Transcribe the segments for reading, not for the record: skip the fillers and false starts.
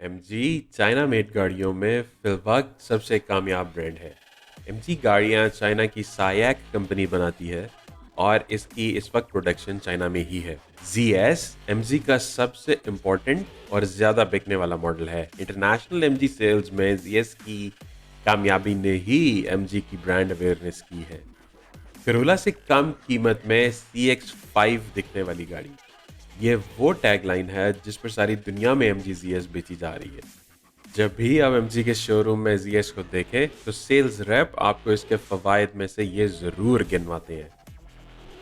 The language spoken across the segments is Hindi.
एमजी चाइना मेड गाड़ियों में फिलवक्त सबसे कामयाब ब्रांड है। एमजी गाड़ियां चाइना की सायक कंपनी बनाती है और इसकी इस वक्त प्रोडक्शन चाइना में ही है। ZS एमजी का सबसे इम्पोर्टेंट और ज़्यादा बिकने वाला मॉडल है। इंटरनेशनल एमजी सेल्स में ZS की कामयाबी ने ही एमजी की ब्रांड अवेयरनेस की है। करोला से कम कीमत में CX-5 दिखने वाली गाड़ी, ये वो टैगलाइन है जिस पर सारी दुनिया में एम जी ZS बेची जा रही है। जब भी आप एम जी के शोरूम में ZS को देखें तो सेल्स रेप आपको इसके फवायद में से ये ज़रूर गिनवाते हैं।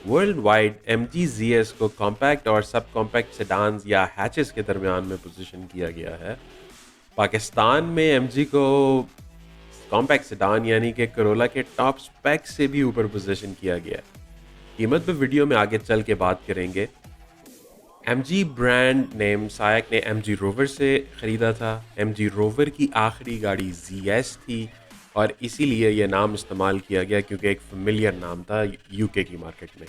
World wide M G ZS को कॉम्पैक्ट और सब कॉम्पैक्ट सेडान्स या हैचेस के दरमियान में पोजीशन किया गया है। पाकिस्तान में एम जी को कॉम्पैक्ट सेडान यानी कि करोला के टॉप स्पेक से भी ऊपर पोजीशन किया गया है। कीमत पे वीडियो में आगे चल के बात करेंगे। एमजी ब्रांड नेम सायक ने एमजी रोवर से ख़रीदा था। एमजी रोवर की आखिरी गाड़ी ZS थी और इसीलिए यह नाम इस्तेमाल किया गया क्योंकि एक फेमिलियर नाम था यूके की मार्केट में।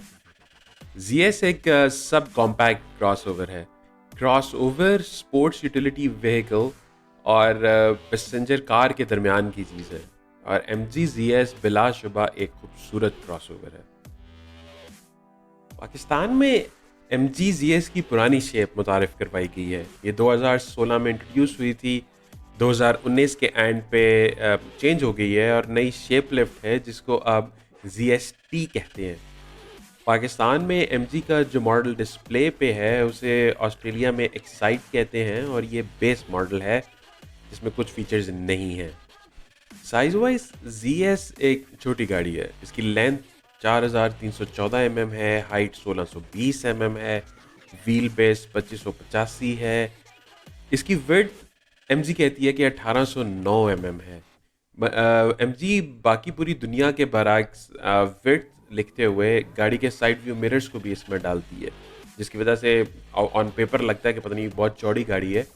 ZS एक सब कॉम्पैक्ट क्रॉसओवर है। क्रॉसओवर स्पोर्ट्स यूटिलिटी व्हीकल और पैसेंजर कार के दरमियान की चीज़ है और एमजी ZS बिलाशुबा एक खूबसूरत क्रॉसओवर है। पाकिस्तान में एम जी ZS की पुरानी शेप मुतारिफ करवाई गई है। ये 2016 में इंट्रोड्यूस हुई थी, 2019 के एंड पे चेंज हो गई है और नई शेप लिफ्ट है जिसको अब ZST कहते हैं। पाकिस्तान में एम जी का जो मॉडल डिस्प्ले पे है उसे ऑस्ट्रेलिया में एक्साइट कहते हैं और ये बेस मॉडल है जिसमें कुछ फीचर्स नहीं हैं। साइज वाइज ZS एक छोटी गाड़ी है। इसकी लेंथ 4314 है, हाइट 1620 है, व्हील बेस 2585 है। इसकी विड्थ एमजी कहती है कि 1809 है। एमजी बाकी पूरी दुनिया के बरक्स विड्थ लिखते हुए गाड़ी के साइड व्यू मिरर्स को भी इसमें डालती है, जिसकी वजह से ऑन पेपर लगता है कि पता नहीं बहुत चौड़ी गाड़ी है।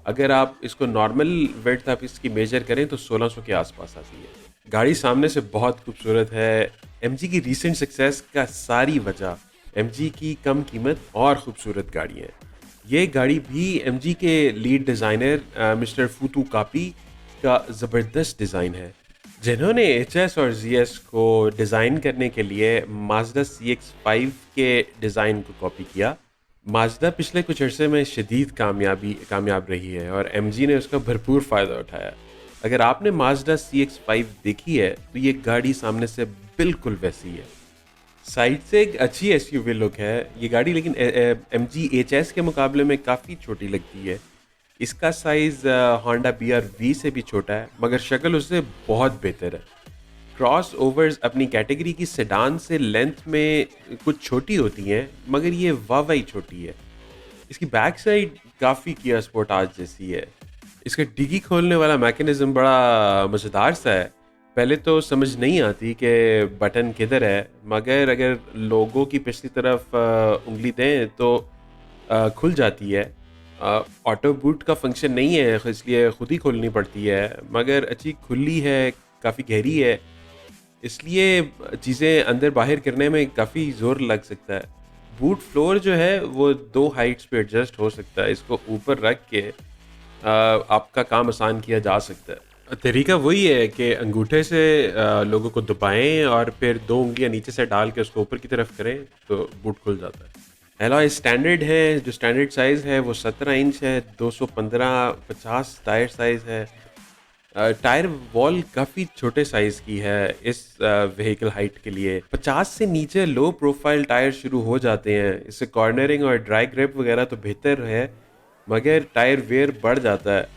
अगर आप इसको नॉर्मल विड्थ आप इसकी मेजर करें तो 1600 के आसपास आती है। गाड़ी सामने से बहुत खूबसूरत है। एमजी की रीसेंट सक्सेस का सारी वजह एमजी की कम कीमत और खूबसूरत गाड़ी है। ये गाड़ी भी एमजी के लीड डिज़ाइनर मिस्टर फूतू कापी का ज़बरदस्त डिज़ाइन है, जिन्होंने HS और ZS को डिज़ाइन करने के लिए माजदा CX-5 के डिज़ाइन को कॉपी किया। माजदा पिछले कुछ अरसे में शदीद कामयाब रही है और एमजी ने उसका भरपूर फ़ायदा उठाया। अगर आपने माजदा CX-5 देखी है तो ये गाड़ी सामने से बिल्कुल वैसी है। साइड से एक अच्छी SUV लुक है ये गाड़ी, लेकिन MG HS के मुकाबले में काफ़ी छोटी लगती है। इसका साइज़ होंडा BR-V से भी छोटा है, मगर शक्ल उससे बहुत बेहतर है। क्रॉस ओवर्स अपनी कैटेगरी की सेडान से लेंथ में कुछ छोटी होती हैं, मगर ये वाह ही छोटी है। इसकी बैक साइड काफ़ी किया स्पोर्टाज जैसी है। इसका डिग्गी खोलने वाला मैकेनिज्म बड़ा मज़ेदार सा है। पहले तो समझ नहीं आती कि बटन किधर है, मगर अगर लोगों की पिछली तरफ उंगली दें तो खुल जाती है। ऑटो बूट का फंक्शन नहीं है इसलिए खुद ही खोलनी पड़ती है, मगर अच्छी खुली है, काफ़ी गहरी है, इसलिए चीज़ें अंदर बाहर करने में काफ़ी ज़ोर लग सकता है। बूट फ्लोर जो है वो 2 हाइट्स पे एडजस्ट हो सकता है। इसको ऊपर रख के आपका काम आसान किया जा सकता है। तरीका वही है कि अंगूठे से लोगों को दबाएं और फिर 2 उंगलियां नीचे से डाल के उसको ऊपर की तरफ करें तो बूट खुल जाता है। एलॉय स्टैंडर्ड है, जो स्टैंडर्ड साइज़ है वो 17 इंच है, 215/50 टायर साइज़ है। टायर वॉल काफ़ी छोटे साइज़ की है इस व्हीकल हाइट के लिए। 50 से नीचे लो प्रोफाइल टायर शुरू हो जाते हैं। इससे कॉर्नरिंग और ड्राई ग्रिप वगैरह तो बेहतर है, मगर टायर वेयर बढ़ जाता है,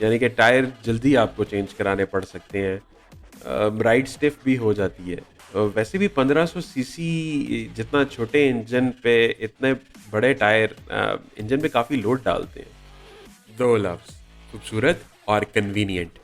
यानी कि टायर जल्दी आपको चेंज कराने पड़ सकते हैं। राइड स्टिफ भी हो जाती है। वैसे भी 1500 सीसी जितना छोटे इंजन पे इतने बड़े टायर इंजन पे काफ़ी लोड डालते हैं। 2 लफ्ज़, खूबसूरत और कन्वीनियंट।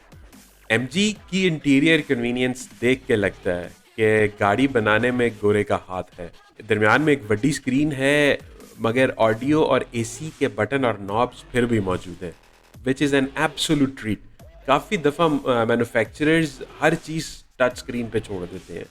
एमजी की इंटीरियर कन्वीनियंस देख के लगता है कि गाड़ी बनाने में गोरे का हाथ है। दरमियान में एक बड़ी स्क्रीन है, मगर ऑडियो और एसी के बटन और नॉब्स फिर भी मौजूद हैं, which is an absolute treat. काफ़ी दफ़ा मैन्युफैक्चरर्स हर चीज़ टच स्क्रीन पे छोड़ देते हैं,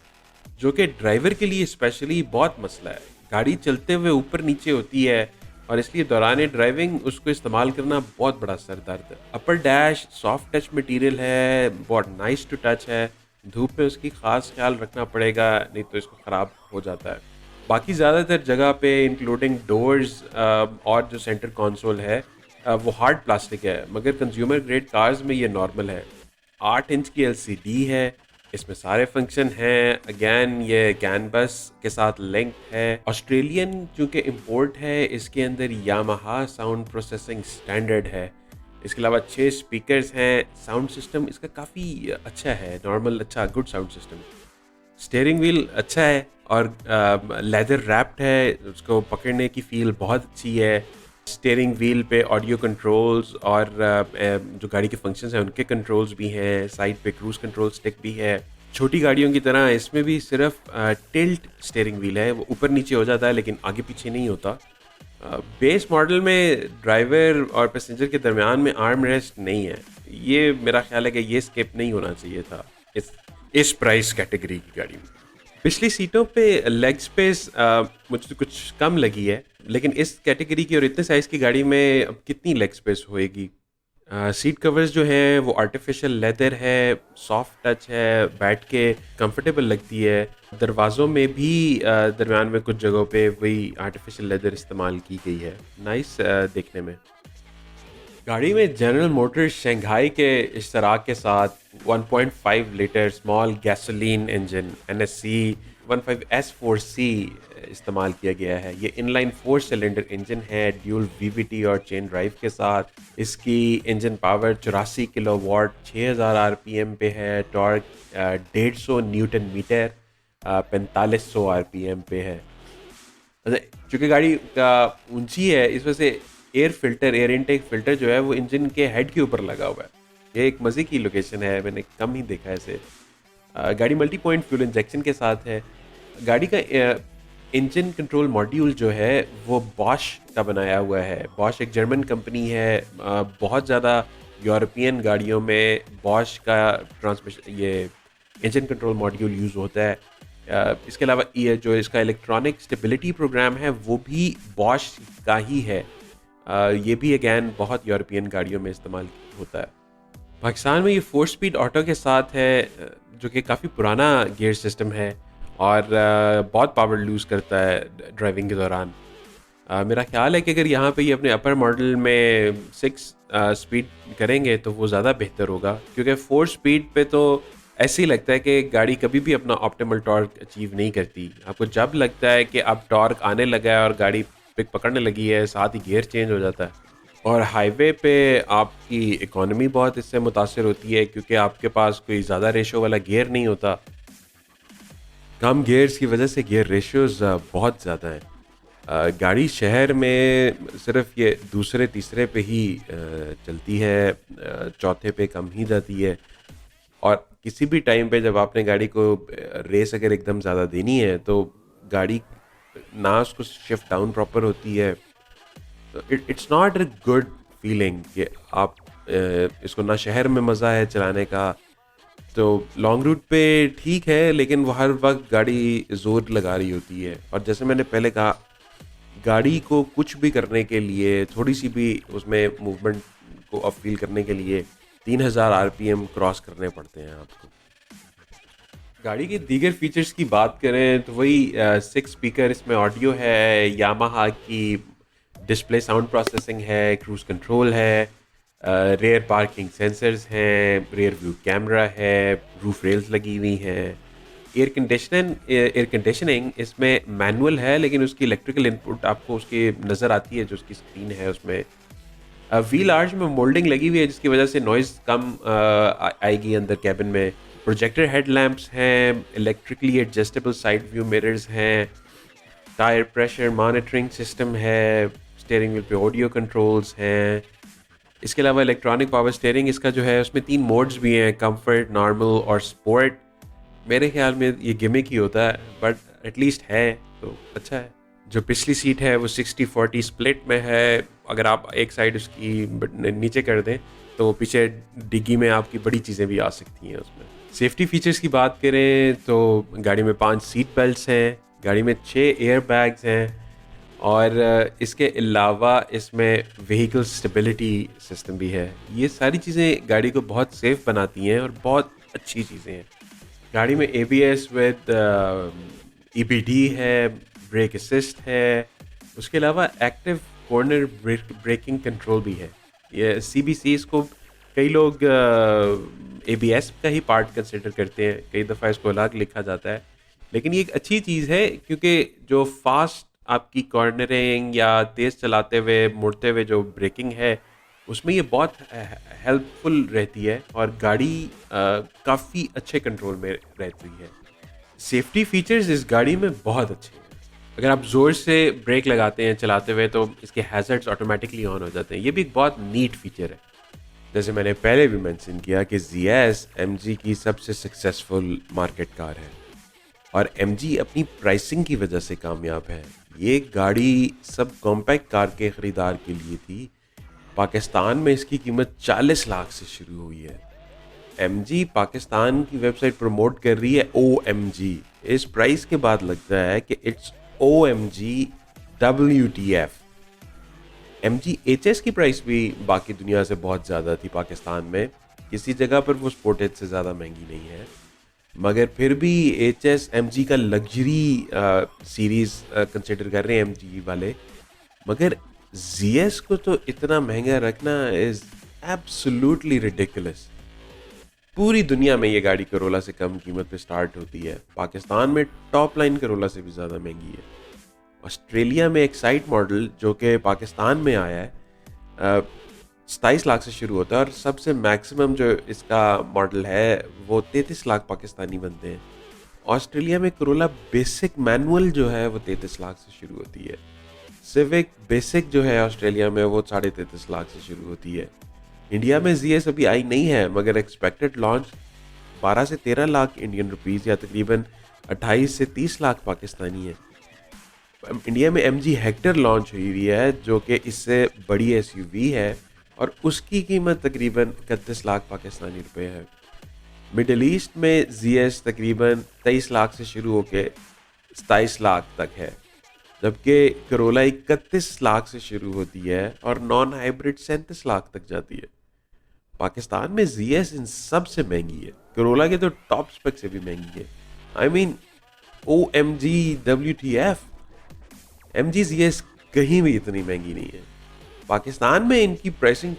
जो कि ड्राइवर के लिए स्पेशली बहुत मसला है। गाड़ी चलते हुए ऊपर नीचे होती है और इसलिए दौरान ड्राइविंग उसको इस्तेमाल करना बहुत बड़ा सर दर्द है। अपर डैश सॉफ्ट टच मटेरियल है, बहुत नाइस टू टच है। धूप में उसकी ख़ास ख्याल रखना पड़ेगा, नहीं तो इसको ख़राब हो जाता है। बाकी ज़्यादातर जगह पे इंक्लूडिंग डोर्स और जो सेंटर कंसोल है वो हार्ड प्लास्टिक है, मगर कंज्यूमर ग्रेड कार्स में ये नॉर्मल है। 8 इंच की एलसीडी है, इसमें सारे फंक्शन हैं। अगेन ये कैन बस के साथ लिंक्ड है। ऑस्ट्रेलियन चूँकि इंपोर्ट है, इसके अंदर यामाहा साउंड प्रोसेसिंग स्टैंडर्ड है। इसके अलावा 6 स्पीकर्स हैं। साउंड सिस्टम इसका काफ़ी अच्छा है, नॉर्मल अच्छा good sound system. Steering wheel अच्छा है और लेदर रैप्ड है, उसको पकड़ने की फील बहुत अच्छी है। स्टीयरिंग व्हील पे ऑडियो कंट्रोल्स और जो गाड़ी के फंक्शंस हैं उनके कंट्रोल्स भी हैं। साइड पे क्रूज कंट्रोल स्टिक भी है। छोटी गाड़ियों की तरह इसमें भी सिर्फ टिल्ट स्टीयरिंग व्हील है, वो ऊपर नीचे हो जाता है लेकिन आगे पीछे नहीं होता। बेस मॉडल में ड्राइवर और पैसेंजर के दरमियान में आर्म रेस्ट नहीं है। ये मेरा ख्याल है कि ये स्किप नहीं होना चाहिए था इस प्राइस कैटेगरी की गाड़ी में। पिछली सीटों पे लेग स्पेस मुझे तो कुछ कम लगी है, लेकिन इस कैटेगरी की और इतने साइज़ की गाड़ी में अब कितनी लेग स्पेस होएगी। सीट कवर्स जो हैं वो आर्टिफिशियल लेदर है, सॉफ्ट टच है, बैठ के कंफर्टेबल लगती है। दरवाज़ों में भी दरमियान में कुछ जगहों पे वही आर्टिफिशियल लेदर इस्तेमाल की गई है। नाइस देखने में। गाड़ी में जनरल मोटर्स शंघाई के इश्तराक के साथ 1.5 litre small gasoline engine NSC 15S4C इस्तेमाल किया गया है। ये इनलाइन 4 सिलेंडर इंजन है, ड्यूल VVT और चेन ड्राइव के साथ। इसकी इंजन पावर 84 किलोवाट 6000 RPM पे है। टॉर्क 150 न्यूटन मीटर 4500 RPM पे है। चूँकि गाड़ी का ऊंची है, इस वजह से एयर इनटेक फिल्टर जो है वो इंजन के हेड के ऊपर लगा हुआ है। ये एक मज़े की लोकेशन है, मैंने कम ही देखा है इसे। गाड़ी मल्टी पॉइंट फ्यूल इंजेक्शन के साथ है। गाड़ी का इंजन कंट्रोल मॉड्यूल जो है वो बॉश का बनाया हुआ है। बॉश एक जर्मन कंपनी है। बहुत ज़्यादा यूरोपियन गाड़ियों में बॉश का ट्रांसमिशन ये इंजन कंट्रोल मॉड्यूल यूज़ होता है। इसके अलावा ये जो इसका इलेक्ट्रॉनिक स्टेबिलिटी प्रोग्राम है वो भी बॉश का ही है। ये भी अगैन बहुत यूरोपियन गाड़ियों में इस्तेमाल होता है। पाकिस्तान में ये 4 स्पीड ऑटो के साथ है, जो कि काफ़ी पुराना गियर सिस्टम है और बहुत पावर लूज़ करता है ड्राइविंग के दौरान। मेरा ख्याल है कि अगर यहाँ पे ये अपने अपर मॉडल में 6 स्पीड करेंगे तो वो ज़्यादा बेहतर होगा, क्योंकि 4 स्पीड पे तो ऐसे ही लगता है कि गाड़ी कभी भी अपना ऑप्टिमल टॉर्क अचीव नहीं करती। आपको जब लगता है कि अब टॉर्क आने लगा है और गाड़ी पिक पकड़ने लगी है, साथ ही गियर चेंज हो जाता है। और हाईवे पे आपकी इकोनॉमी बहुत इससे मुतासिर होती है, क्योंकि आपके पास कोई ज़्यादा रेशो वाला गियर नहीं होता। कम गियर्स की वजह से गियर रेशियोज बहुत ज़्यादा हैं। गाड़ी शहर में सिर्फ ये दूसरे तीसरे पे ही चलती है, चौथे पे कम ही जाती है। और किसी भी टाइम पे जब आपने गाड़ी को रेस अगर एकदम ज़्यादा देनी है तो गाड़ी ना उसको शिफ्ट डाउन प्रॉपर होती है। It's not a good feeling कि आप इसको ना शहर में मज़ा है चलाने का। तो लॉन्ग रूट पे ठीक है, लेकिन वो हर वक्त गाड़ी ज़ोर लगा रही होती है। और जैसे मैंने पहले कहा, गाड़ी को कुछ भी करने के लिए, थोड़ी सी भी उसमें मूवमेंट को आप फील करने के लिए 3000 RPM क्रॉस करने पड़ते हैं आपको। गाड़ी के दीगर फीचर्स की बात करें तो वही 6 स्पीकर इसमें ऑडियो है, यामाहा की डिस्प्ले साउंड प्रोसेसिंग है, क्रूज कंट्रोल है, रेयर पार्किंग सेंसर्स हैं, रेयर व्यू कैमरा है, रूफ रेल्स लगी हुई हैं। एयर कंडीशनिंग इसमें मैनुअल है, लेकिन उसकी इलेक्ट्रिकल इनपुट आपको उसकी नज़र आती है, जो उसकी स्क्रीन है उसमें। व्हील आर्च में मोल्डिंग लगी हुई है, जिसकी वजह से नॉइज़ कम आएगी अंदर कैबिन में। प्रोजेक्टर हेडलैम्प्स हैं, electrically adjustable side view mirrors हैं, टायर प्रेशर मॉनिटरिंग सिस्टम है, स्टीयरिंग व्हील पे ऑडियो कंट्रोल्स हैं। इसके अलावा इलेक्ट्रॉनिक पावर स्टीयरिंग इसका जो है उसमें 3 मोड्स भी हैं, कंफर्ट, नॉर्मल और स्पोर्ट। मेरे ख्याल में ये गिमिक ही होता है, बट एटलीस्ट है तो अच्छा है। जो पिछली सीट है वो 60-40 स्प्लिट में है। अगर आप एक साइड उसकी नीचे कर दें तो पीछे डिग्गी में आपकी बड़ी चीज़ें भी आ सकती हैं उसमें। सेफ्टी फीचर्स की बात करें तो गाड़ी में 5 सीट बेल्ट्स हैं, गाड़ी में 6 एयर बैग्स हैं और इसके अलावा इसमें व्हीकल स्टेबिलिटी सिस्टम भी है। ये सारी चीज़ें गाड़ी को बहुत सेफ बनाती हैं और बहुत अच्छी चीज़ें हैं। गाड़ी में एबीएस विद ईबीडी है, ब्रेक असिस्ट है, उसके अलावा एक्टिव कॉर्नर ब्रेकिंग कंट्रोल भी है। ये सीबीसी इसको कई लोग एबीएस का ही पार्ट कंसिडर करते हैं, कई दफ़ा इसको अलग लिखा जाता है, लेकिन ये एक अच्छी चीज़ है क्योंकि जो फास्ट आपकी कॉर्नरिंग या तेज़ चलाते हुए मुड़ते हुए जो ब्रेकिंग है उसमें ये बहुत हेल्पफुल रहती है और गाड़ी काफ़ी अच्छे कंट्रोल में रहती है। सेफ्टी फीचर्स इस गाड़ी में बहुत अच्छे हैं। अगर आप ज़ोर से ब्रेक लगाते हैं चलाते हुए तो इसके हैज़र्ड्स ऑटोमेटिकली ऑन हो जाते हैं। ये भी एक बहुत नीट फीचर है। जैसे मैंने पहले भी मेंशन किया कि ZS MG की सबसे सक्सेसफुल मार्केट कार है और MG अपनी प्राइसिंग की वजह से कामयाब है। ये गाड़ी सब कॉम्पैक्ट कार के ख़रीदार के लिए थी। पाकिस्तान में इसकी कीमत 40 लाख से शुरू हुई है। MG पाकिस्तान की वेबसाइट प्रमोट कर रही है OMG। इस प्राइस के बाद लगता है कि it's OMG WTF। MG HS की प्राइस भी बाकी दुनिया से बहुत ज़्यादा थी पाकिस्तान में। किसी जगह पर वो स्पोर्टेज से ज़्यादा महंगी नहीं है, मगर फिर भी HS MG का लग्जरी सीरीज़ कंसिडर कर रहे हैं MG वाले। मगर ZS को तो इतना महंगा रखना इज़ एब्सोल्युटली रिडिकुलस। पूरी दुनिया में ये गाड़ी करोला से कम कीमत पे स्टार्ट होती है। पाकिस्तान में टॉप लाइन करोला से भी ज़्यादा महंगी है। ऑस्ट्रेलिया में एक्साइट मॉडल जो कि पाकिस्तान में आया है 27 लाख से शुरू होता है और सबसे मैक्सिमम जो इसका मॉडल है वो 33 लाख पाकिस्तानी बनते हैं। ऑस्ट्रेलिया में करोला बेसिक मैनुअल जो है वो 33 लाख से शुरू होती है। सिविक बेसिक जो है ऑस्ट्रेलिया में वो 33.5 लाख से शुरू होती है। इंडिया में ZS अभी आई नहीं है, मगर एक्सपेक्टेड लॉन्च 12 से 13 लाख इंडियन रुपीस या तकरीबन 28 से 30 लाख पाकिस्तानी है। इंडिया में MG हेक्टर लॉन्च हुई है जो कि इससे बड़ी SUV है और उसकी कीमत तकरीबन 31 लाख पाकिस्तानी रुपए है। मिडल ईस्ट में ZS तकरीबन 23 लाख से शुरू होकर 27 लाख तक है, जबकि करोला 31 लाख से शुरू होती है और नॉन हाइब्रिड 37 लाख तक जाती है। पाकिस्तान में ZS इन सब से महंगी है, करोला के तो टॉप स्पेक से भी महंगी है। I mean OMG WTF। MG ZS कहीं भी इतनी महंगी नहीं है। पाकिस्तान में इनकी प्राइसिंग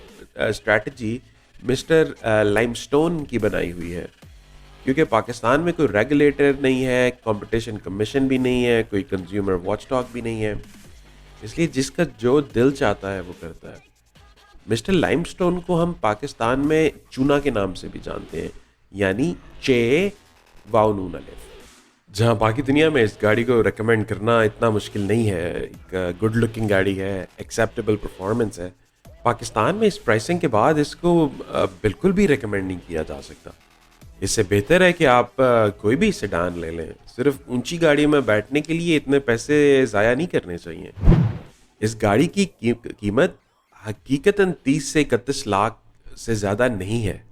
स्ट्रैटेजी मिस्टर लाइमस्टोन की बनाई हुई है, क्योंकि पाकिस्तान में कोई रेगुलेटर नहीं है, कंपटीशन कमीशन भी नहीं है, कोई कंज्यूमर वॉचडॉग भी नहीं है, इसलिए जिसका जो दिल चाहता है वो करता है। मिस्टर लाइमस्टोन को हम पाकिस्तान में चूना के नाम से भी जानते हैं, यानी चे वाव नून अलिफ। जहाँ बाकी दुनिया में इस गाड़ी को रिकमेंड करना इतना मुश्किल नहीं है, एक गुड लुकिंग गाड़ी है, एक्सेप्टेबल परफॉर्मेंस है, पाकिस्तान में इस प्राइसिंग के बाद इसको बिल्कुल भी रिकमेंड नहीं किया जा सकता। इससे बेहतर है कि आप कोई भी सेडान ले लें। सिर्फ ऊंची गाड़ी में बैठने के लिए इतने पैसे ज़ाया नहीं करने चाहिए। इस गाड़ी की कीमत हकीकतन 30 से 31 लाख से ज़्यादा नहीं है।